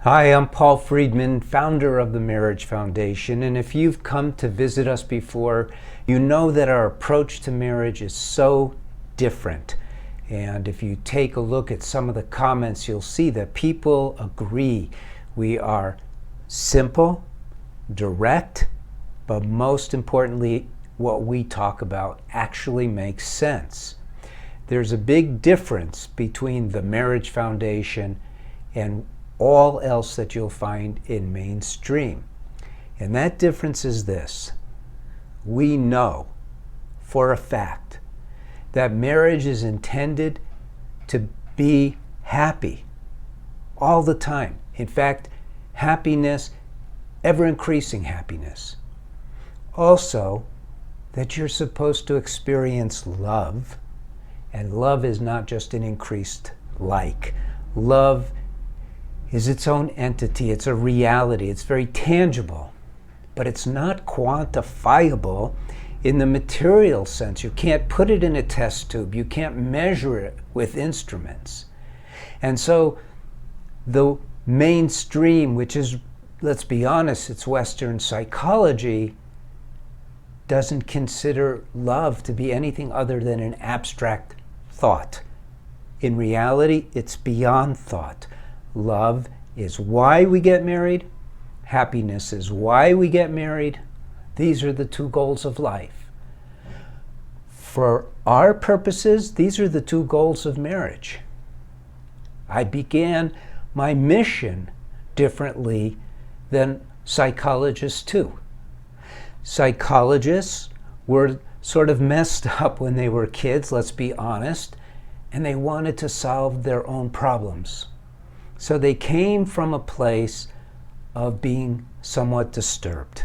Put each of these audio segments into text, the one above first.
Hi, I'm Paul Friedman, founder of the Marriage Foundation, and if you've come to visit us before, you know that our approach to marriage is so different. And if you take a look at some of the comments, you'll see that people agree. We are simple, direct, but most importantly, what we talk about actually makes sense. There's a big difference between the Marriage Foundation and all else that you'll find in mainstream. And that difference is this. We know for a fact that marriage is intended to be happy all the time. In fact, happiness, ever increasing happiness. Also, that you're supposed to experience love, and love is not just an increased like. Love is its own entity. It's a reality. It's very tangible, but it's not quantifiable in the material sense. You can't put it in a test tube. You can't measure it with instruments. And so the mainstream, which is, let's be honest, it's Western psychology, doesn't consider love to be anything other than an abstract thought. In reality, it's beyond thought. Love is why we get married. Happiness is why we get married. These are the two goals of life. For our purposes, these are the two goals of marriage. I began my mission differently than psychologists too. Psychologists were sort of messed up when they were kids, let's be honest, and they wanted to solve their own problems. So they came from a place of being somewhat disturbed.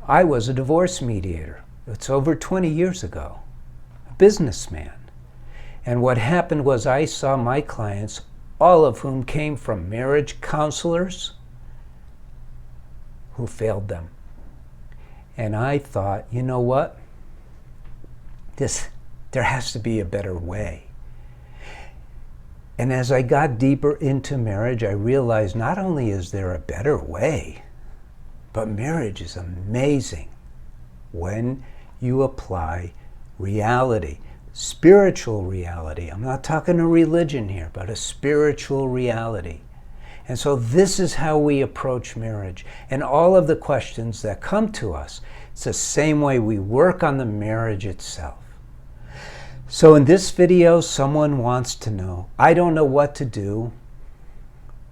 I was a divorce mediator. It's over 20 years ago, a businessman. And what happened was I saw my clients, all of whom came from marriage counselors who failed them. And I thought, you know what? There has to be a better way. And as I got deeper into marriage, I realized not only is there a better way, but marriage is amazing when you apply reality, spiritual reality. I'm not talking a religion here, but a spiritual reality. And so this is how we approach marriage. And all of the questions that come to us, it's the same way we work on the marriage itself. So in this video, someone wants to know, I don't know what to do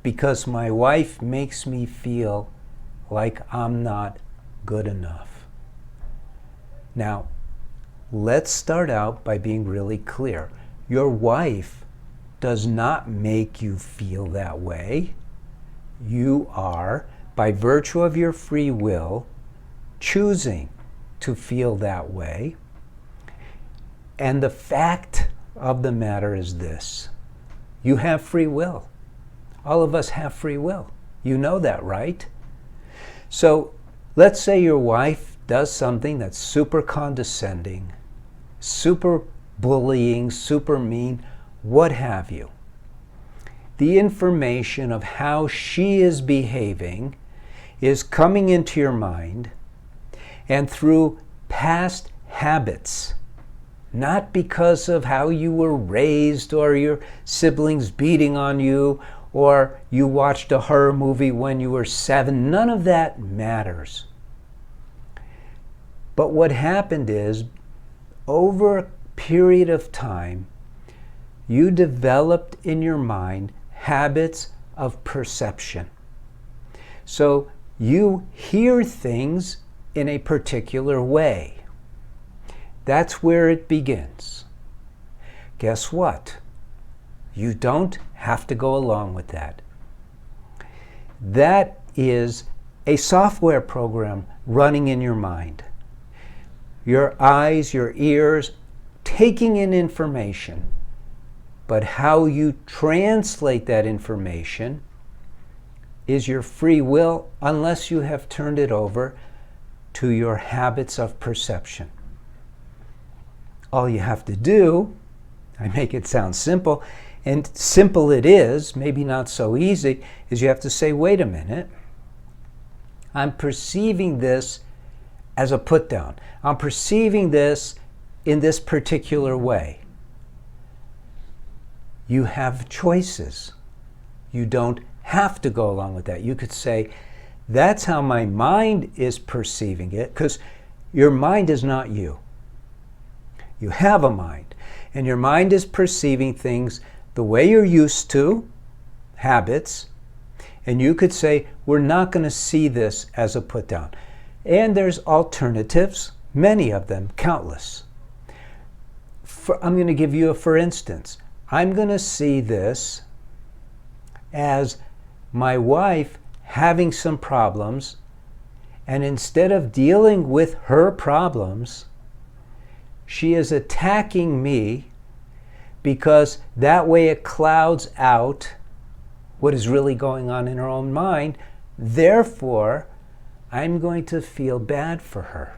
because my wife makes me feel like I'm not good enough. Now, let's start out by being really clear. Your wife does not make you feel that way. You are, by virtue of your free will, choosing to feel that way. And the fact of the matter is this. You have free will. All of us have free will. You know that, right? So let's say your wife does something that's super condescending, super bullying, super mean, what have you. The information of how she is behaving is coming into your mind, and through past habits, not because of how you were raised or your siblings beating on you or you watched a horror movie when you were 7. None of that matters. But what happened is, over a period of time, you developed in your mind habits of perception. So you hear things in a particular way. That's where it begins. Guess what? You don't have to go along with that. That is a software program running in your mind. Your eyes, your ears, taking in information. But how you translate that information is your free will, unless you have turned it over to your habits of perception. All you have to do, I make it sound simple, And simple it is, maybe not so easy, is you have to say, wait a minute, I'm perceiving this as a put down. I'm perceiving this in this particular way. You have choices. You don't have to go along with that. You could say, that's how my mind is perceiving it, because your mind is not you. You have a mind, and your mind is perceiving things the way you're used to, habits, and you could say, we're not going to see this as a put down. And there's alternatives, many of them, countless. I'm going to give you a for instance. I'm going to see this as my wife having some problems, and instead of dealing with her problems, she is attacking me, because that way it clouds out what is really going on in her own mind. Therefore, I'm going to feel bad for her.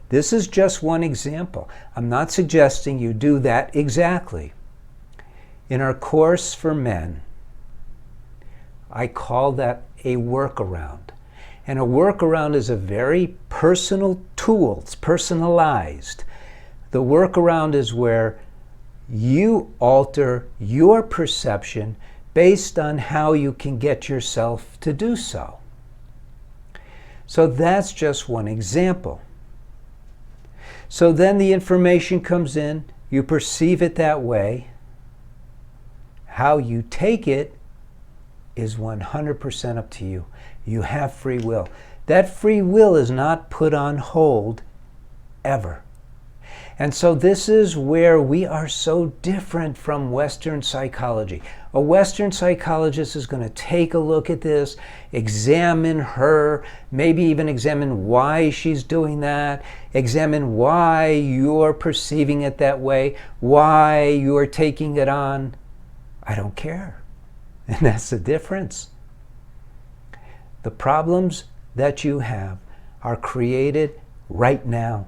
This is just one example. I'm not suggesting you do that exactly. In our course for men, I call that a workaround. And a workaround is a very personal tool. It's personalized. The workaround is where you alter your perception based on how you can get yourself to do so. So that's just one example. So then the information comes in, you perceive it that way. How you take it is 100% up to you. You have free will. That free will is not put on hold ever. And so this is where we are so different from Western psychology. A Western psychologist is going to take a look at this, examine her, maybe even examine why she's doing that, examine why you're perceiving it that way, why you're taking it on. I don't care. And that's the difference. The problems that you have are created right now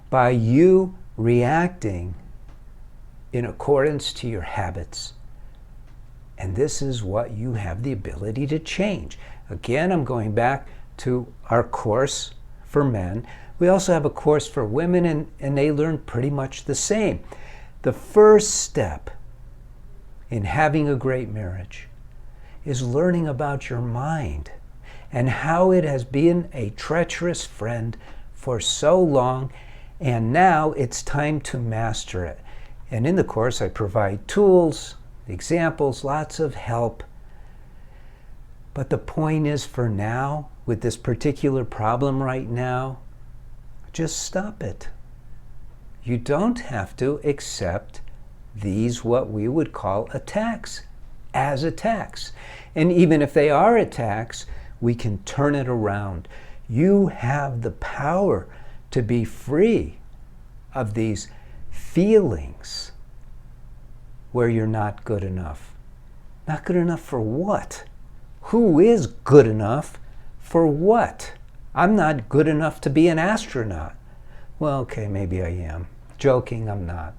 by you reacting in accordance to your habits. And this is what you have the ability to change. Again, I'm going back to our course for men. We also have a course for women, and they learn pretty much the same. The first step in having a great marriage is learning about your mind and how it has been a treacherous friend for so long, and now it's time to master it. And in the course, I provide tools, examples, lots of help. But the point is, for now, with this particular problem right now, just stop it. You don't have to accept these, what we would call attacks, as attacks. And even if they are attacks, we can turn it around. You have the power to be free of these feelings where you're not good enough. Not good enough for what? Who is good enough for what? I'm not good enough to be an astronaut. Well, okay, maybe I am. Joking, I'm not.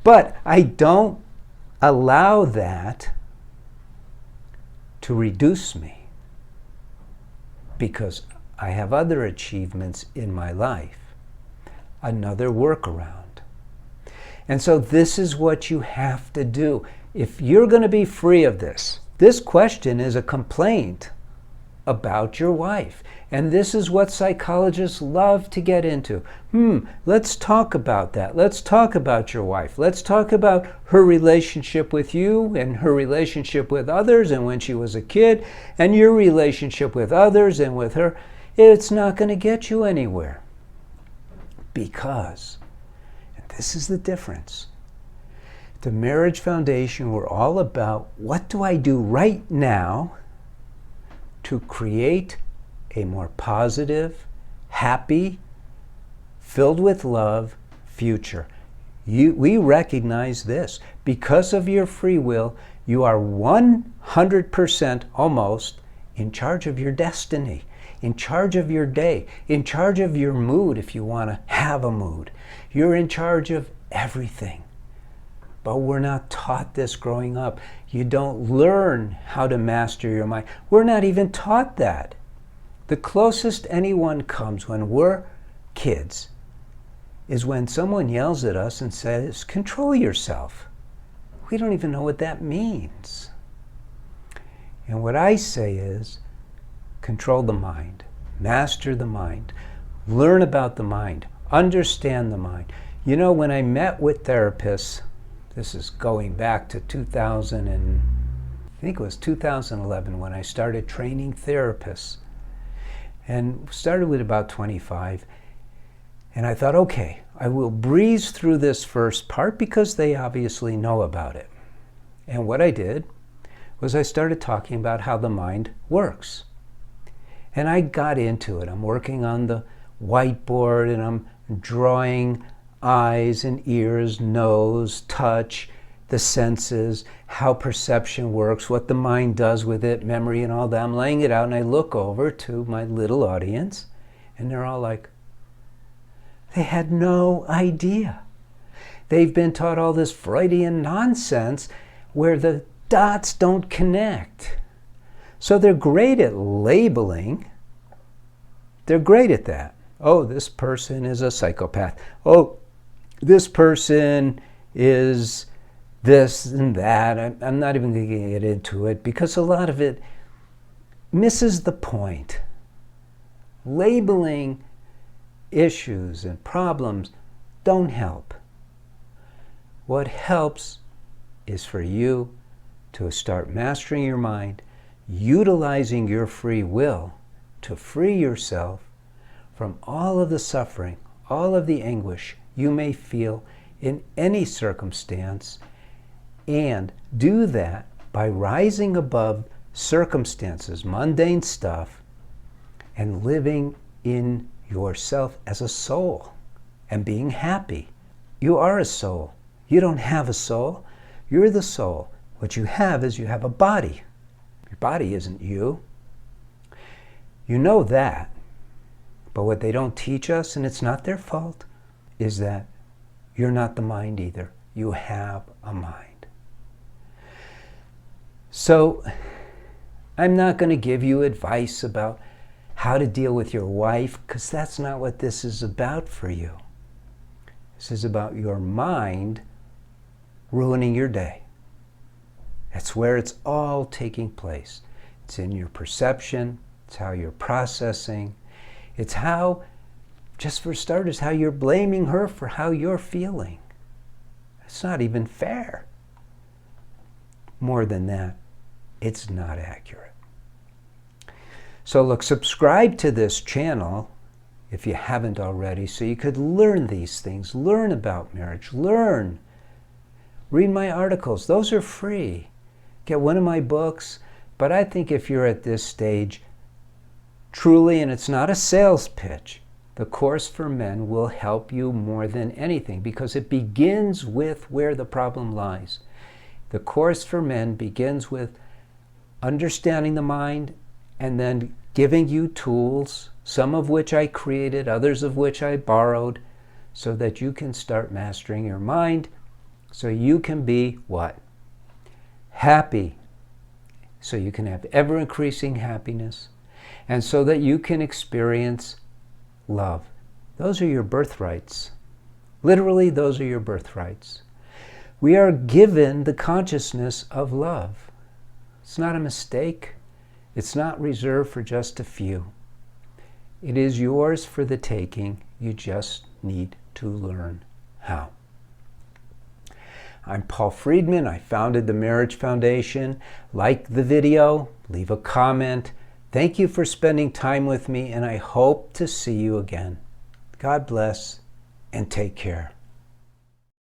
But I don't allow that to reduce me, because I have other achievements in my life, another workaround. And so this is what you have to do. If you're going to be free of this question is a complaint about your wife. And this is what psychologists love to get into. Let's talk about that. Let's talk about your wife. Let's talk about her relationship with you and her relationship with others and when she was a kid and your relationship with others and with her. It's not going to get you anywhere. Because, and this is the difference, the Marriage Foundation, we're all about what do I do right now to create a more positive, happy, filled with love future. We recognize this. Because of your free will, you are 100% almost in charge of your destiny, in charge of your day, in charge of your mood if you want to have a mood. You're in charge of everything. But we're not taught this growing up. You don't learn how to master your mind. We're not even taught that. The closest anyone comes when we're kids is when someone yells at us and says, control yourself. We don't even know what that means. And what I say is, control the mind, master the mind, learn about the mind, understand the mind. You know, when I met with therapists, this is going back to 2011 when I started training therapists, and started with about 25. And I thought, okay, I will breeze through this first part because they obviously know about it. And what I did was I started talking about how the mind works. And I got into it. I'm working on the whiteboard and I'm drawing eyes and ears, nose, touch, the senses, how perception works, what the mind does with it, memory and all that. I'm laying it out and I look over to my little audience and they're all like, they had no idea. They've been taught all this Freudian nonsense where the dots don't connect. So they're great at labeling. They're great at that. Oh, this person is a psychopath. Oh, this person is this and that. I'm not even going to get into it because a lot of it misses the point. Labeling issues and problems don't help. What helps is for you to start mastering your mind, utilizing your free will to free yourself from all of the suffering, all of the anguish you may feel in any circumstance, and do that by rising above circumstances, mundane stuff, and living in yourself as a soul and being happy. You are a soul. You don't have a soul. You're the soul. What you have is you have a body. Your body isn't you. You know that. But what they don't teach us, and it's not their fault, is that you're not the mind either. You have a mind. So I'm not going to give you advice about how to deal with your wife, because that's not what this is about for you. This is about your mind ruining your day. That's where it's all taking place. It's in your perception. It's how you're processing. It's how, just for starters, how you're blaming her for how you're feeling. It's not even fair. More than that, it's not accurate. So look, subscribe to this channel if you haven't already, so you could learn these things, learn about marriage, read my articles. Those are free. Get one of my books. But I think if you're at this stage, truly, and it's not a sales pitch, the Course for Men will help you more than anything because it begins with where the problem lies. The Course for Men begins with understanding the mind and then giving you tools, some of which I created, others of which I borrowed, so that you can start mastering your mind, so you can be what? Happy. So you can have ever-increasing happiness, and so that you can experience love. Those are your birthrights. Literally, those are your birthrights. We are given the consciousness of love. It's not a mistake. It's not reserved for just a few. It is yours for the taking. You just need to learn how. I'm Paul Friedman. I founded the Marriage Foundation. Like the video, leave a comment. Thank you for spending time with me, and I hope to see you again. God bless, and take care.